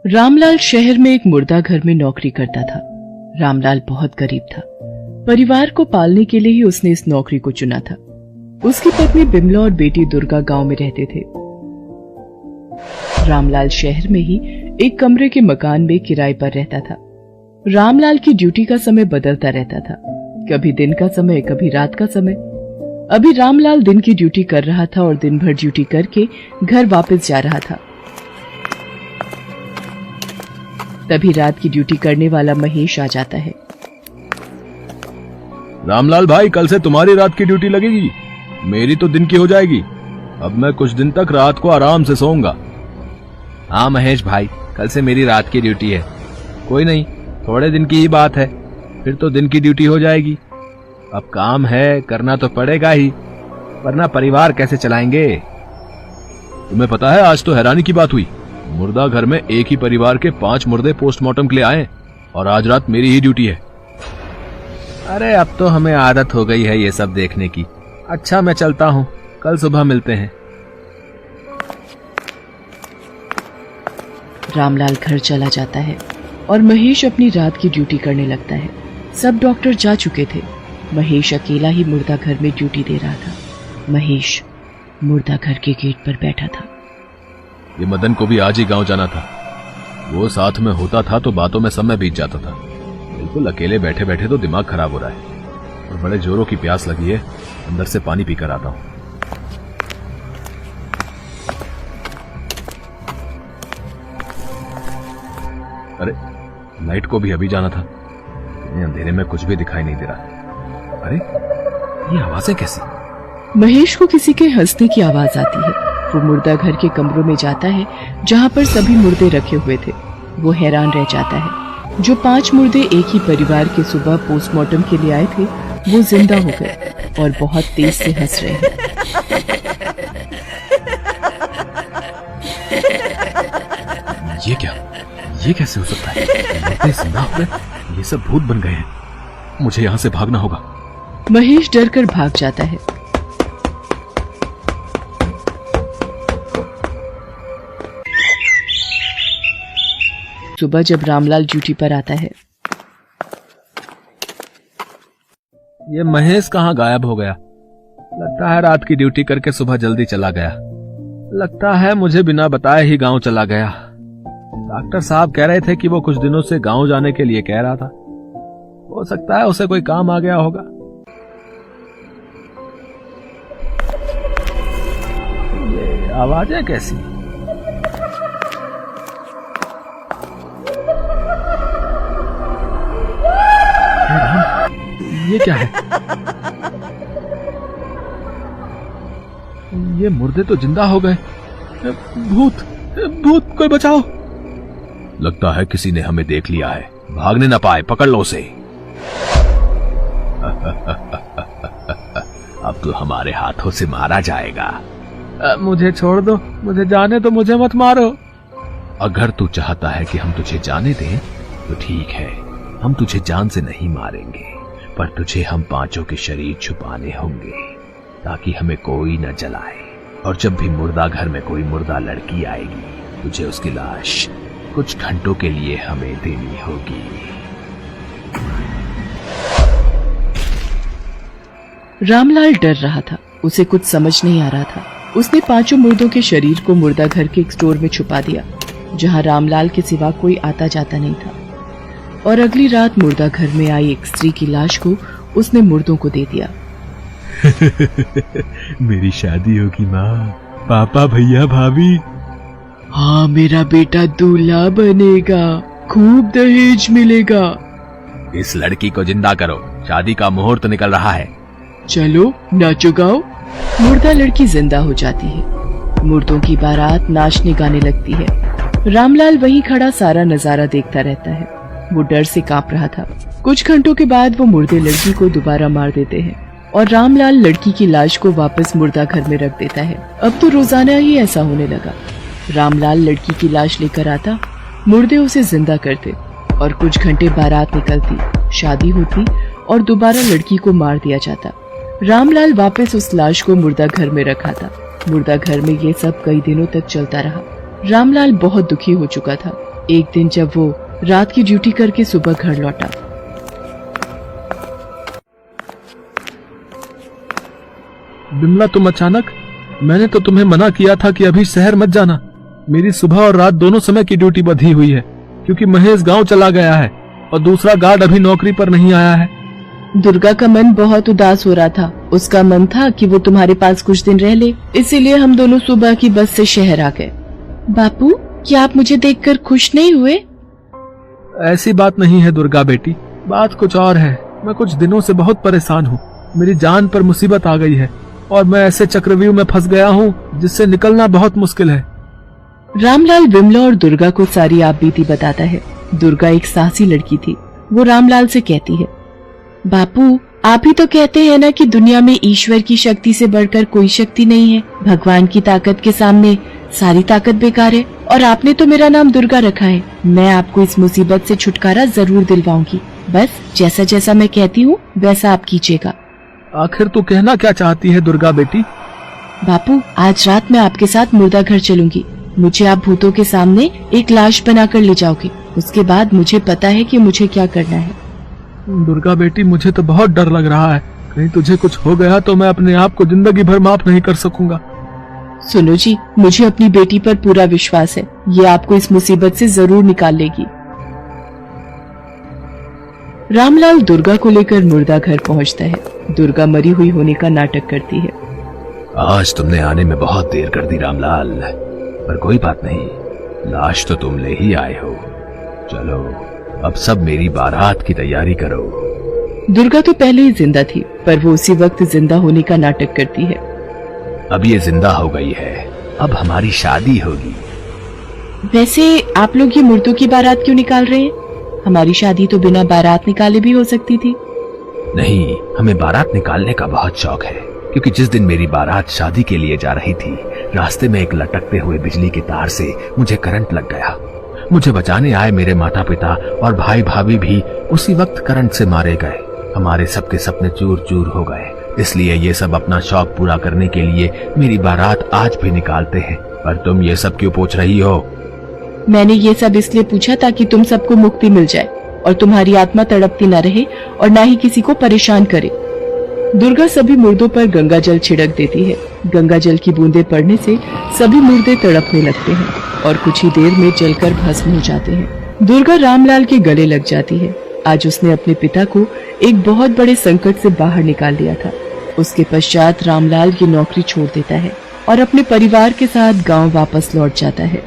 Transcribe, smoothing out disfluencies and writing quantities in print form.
रामलाल शहर में एक मुर्दा घर में नौकरी करता था। रामलाल बहुत गरीब था। परिवार को पालने के लिए ही उसने इस नौकरी को चुना था। उसकी पत्नी बिमला और बेटी दुर्गा गांव में रहते थे। रामलाल शहर में ही एक कमरे के मकान में किराए पर रहता था। रामलाल की ड्यूटी का समय बदलता रहता था, कभी दिन का समय, कभी रात का समय। अभी रामलाल दिन की ड्यूटी कर रहा था और दिन भर ड्यूटी करके घर वापस जा रहा था। तभी रात की ड्यूटी करने वाला महेश आ जाता है। रामलाल भाई, कल से तुम्हारी रात की ड्यूटी लगेगी, मेरी तो दिन की हो जाएगी। अब मैं कुछ दिन तक रात को आराम से सोऊंगा। हाँ महेश भाई, कल से मेरी रात की ड्यूटी है। कोई नहीं, थोड़े दिन की ही बात है, फिर तो दिन की ड्यूटी हो जाएगी। अब काम है, करना तो पड़ेगा ही, वरना परिवार कैसे चलाएंगे। तुम्हें पता है, आज तो हैरानी की बात हुई। मुर्दा घर में एक ही परिवार के 5 मुर्दे पोस्टमार्टम के लिए आए और आज रात मेरी ही ड्यूटी है। अरे अब तो हमें आदत हो गई है ये सब देखने की। अच्छा मैं चलता हूँ, कल सुबह मिलते हैं। रामलाल घर चला जाता है और महेश अपनी रात की ड्यूटी करने लगता है। सब डॉक्टर जा चुके थे। महेश अकेला ही मुर्दा घर में ड्यूटी दे रहा था। महेश मुर्दा घर के गेट पर बैठा था। ये मदन को भी आज ही गांव जाना था। वो साथ में होता था तो बातों में समय बीत जाता था। बिल्कुल अकेले बैठे बैठे तो दिमाग खराब हो रहा है और बड़े जोरों की प्यास लगी है। अंदर से पानी पीकर आता हूं। अरे लाइट को भी अभी जाना था। अंधेरे में कुछ भी दिखाई नहीं दे रहा। अरे ये आवाजें कैसी? महेश को किसी के हंसने की आवाज आती है। वो मुर्दा घर के कमरों में जाता है जहाँ पर सभी मुर्दे रखे हुए थे। वो हैरान रह जाता है। जो 5 मुर्दे एक ही परिवार के सुबह पोस्टमार्टम के लिए आए थे, वो जिंदा हो गए और बहुत तेज से हंस रहे हैं। ये क्या? ये कैसे हो सकता है? मुर्दे जिंदा हो गए? ये सब भूत बन गए हैं। मुझे यहाँ से भागना होगा। महेश डर कर भाग जाता है। सुबह जब रामलाल ड्यूटी पर आता है, ये महेश कहाँ गायब हो गया? लगता है रात की ड्यूटी करके सुबह जल्दी चला गया। लगता है मुझे बिना बताए ही गांव चला गया। डॉक्टर साहब कह रहे थे कि वो कुछ दिनों से गांव जाने के लिए कह रहा था। हो सकता है उसे कोई काम आ गया होगा। ये आवाजें कैसी? ये क्या है? ये मुर्दे तो जिंदा हो गए। भूत, भूत, कोई बचाओ। लगता है किसी ने हमें देख लिया है। भागने न पाए, पकड़ लो उसे। अब तो हमारे हाथों से मारा जाएगा। मुझे छोड़ दो, मुझे जाने दो, मुझे मत मारो। अगर तू चाहता है कि हम तुझे जाने दें तो ठीक है, हम तुझे जान से नहीं मारेंगे, पर तुझे हम 5 के शरीर छुपाने होंगे ताकि हमें कोई न जलाए। और जब भी मुर्दा घर में कोई मुर्दा लड़की आएगी, तुझे उसकी लाश कुछ घंटों के लिए हमें देनी होगी। रामलाल डर रहा था। उसे कुछ समझ नहीं आ रहा था। उसने 5 मुर्दों के शरीर को मुर्दा घर के एक स्टोर में छुपा दिया, जहां रामलाल के सिवा कोई आता जाता नहीं था। और अगली रात मुर्दा घर में आई एक स्त्री की लाश को उसने मुर्दों को दे दिया। मेरी शादी होगी माँ, पापा, भैया, भाभी। हाँ, मेरा बेटा दूल्हा बनेगा, खूब दहेज मिलेगा। इस लड़की को जिंदा करो, शादी का मुहूर्त निकल रहा है। चलो नाचो गाओ। मुर्दा लड़की जिंदा हो जाती है। मुर्दों की बारात नाचने गाने लगती है। रामलाल वहीं खड़ा सारा नजारा देखता रहता है। वो डर से कांप रहा था। कुछ घंटों के बाद वो मुर्दे लड़की को दोबारा मार देते हैं और रामलाल लड़की की लाश को वापस मुर्दा घर में रख देता है। अब तो रोजाना ही ऐसा होने लगा। रामलाल लड़की की लाश लेकर आता, मुर्दे उसे जिंदा करते और कुछ घंटे बारात निकलती, शादी होती और दोबारा लड़की को मार दिया जाता। रामलाल वापस उस लाश को मुर्दा घर में रखा था। मुर्दा घर में ये सब कई दिनों तक चलता रहा। रामलाल बहुत दुखी हो चुका था। एक दिन जब वो रात की ड्यूटी करके सुबह घर लौटा, बिमला तुम अचानक, मैंने तो तुम्हें मना किया था कि अभी शहर मत जाना। मेरी सुबह और रात दोनों समय की ड्यूटी बंधी हुई है क्योंकि महेश गांव चला गया है और दूसरा गार्ड अभी नौकरी पर नहीं आया है। दुर्गा का मन बहुत उदास हो रहा था। उसका मन था कि वो तुम्हारे पास कुछ दिन रह ले, इसीलिए हम दोनों सुबह की बस से शहर आ गए। बापू, क्या आप मुझे देखकर खुश नहीं हुए? ऐसी बात नहीं है दुर्गा बेटी, बात कुछ और है। मैं कुछ दिनों से बहुत परेशान हूँ। मेरी जान पर मुसीबत आ गई है और मैं ऐसे चक्रव्यूह में फंस गया हूँ जिससे निकलना बहुत मुश्किल है। रामलाल विमला और दुर्गा को सारी आप बीती बताता है। दुर्गा एक साहसी लड़की थी। वो रामलाल से कहती है, बापू, आप ही तो कहते हैं ना कि दुनिया में ईश्वर की शक्ति से बढ़कर कोई शक्ति नहीं है। भगवान की ताकत के सामने सारी ताकत बेकार है और आपने तो मेरा नाम दुर्गा रखा है। मैं आपको इस मुसीबत से छुटकारा जरूर दिलवाऊंगी। बस जैसा जैसा मैं कहती हूँ वैसा आप कीजिएगा। आखिर तू कहना क्या चाहती है दुर्गा बेटी? बापू, आज रात मैं आपके साथ मुर्दा घर चलूंगी। मुझे आप भूतों के सामने एक लाश बनाकर ले जाओगे। उसके बाद मुझे पता है कि मुझे क्या करना है। दुर्गा बेटी, मुझे तो बहुत डर लग रहा है। कहीं तुझे कुछ हो गया तो मैं अपने आप को जिंदगी भर माफ नहीं कर सकूंगा। सुनो जी, मुझे अपनी बेटी पर पूरा विश्वास है। ये आपको इस मुसीबत से जरूर निकाल लेगी। रामलाल दुर्गा को लेकर मुर्दा घर पहुंचता है। दुर्गा मरी हुई होने का नाटक करती है। आज तुमने आने में बहुत देर कर दी रामलाल, पर कोई बात नहीं, लाश तो तुम ले ही आए हो। चलो अब सब मेरी बारात की तैयारी करो। दुर्गा तो पहले ही जिंदा थी, पर वो उसी वक्त जिंदा होने का नाटक करती है। अब ये जिंदा हो गई है, अब हमारी शादी होगी। वैसे आप लोग ये मुर्दों की बारात क्यों निकाल रहे हैं? हमारी शादी तो बिना बारात निकाले भी हो सकती थी। नहीं, हमें बारात निकालने का बहुत शौक है, क्योंकि जिस दिन मेरी बारात शादी के लिए जा रही थी, रास्ते में एक लटकते हुए बिजली के तार से मुझे करंट लग गया। मुझे बचाने आए मेरे माता पिता और भाई भाभी भी उसी वक्त करंट से मारे गए। हमारे सबके सपने चूर चूर हो गए। इसलिए ये सब अपना शौक पूरा करने के लिए मेरी बारात आज भी निकालते हैं। पर तुम ये सब क्यों पूछ रही हो? मैंने ये सब इसलिए पूछा ताकि तुम सबको मुक्ति मिल जाए और तुम्हारी आत्मा तड़पती न रहे और न ही किसी को परेशान करे। दुर्गा सभी मुर्दों पर गंगा जल छिड़क देती है। गंगा जल की बूंदें पड़ने से सभी मुर्दे तड़पने लगते हैं और कुछ ही देर में जलकर भस्म हो जाते हैं। दुर्गा रामलाल के गले लग जाती है। आज उसने अपने पिता को एक बहुत बड़े संकट से बाहर निकाल लिया था। उसके पश्चात रामलाल की नौकरी छोड़ देता है और अपने परिवार के साथ गांव वापस लौट जाता है।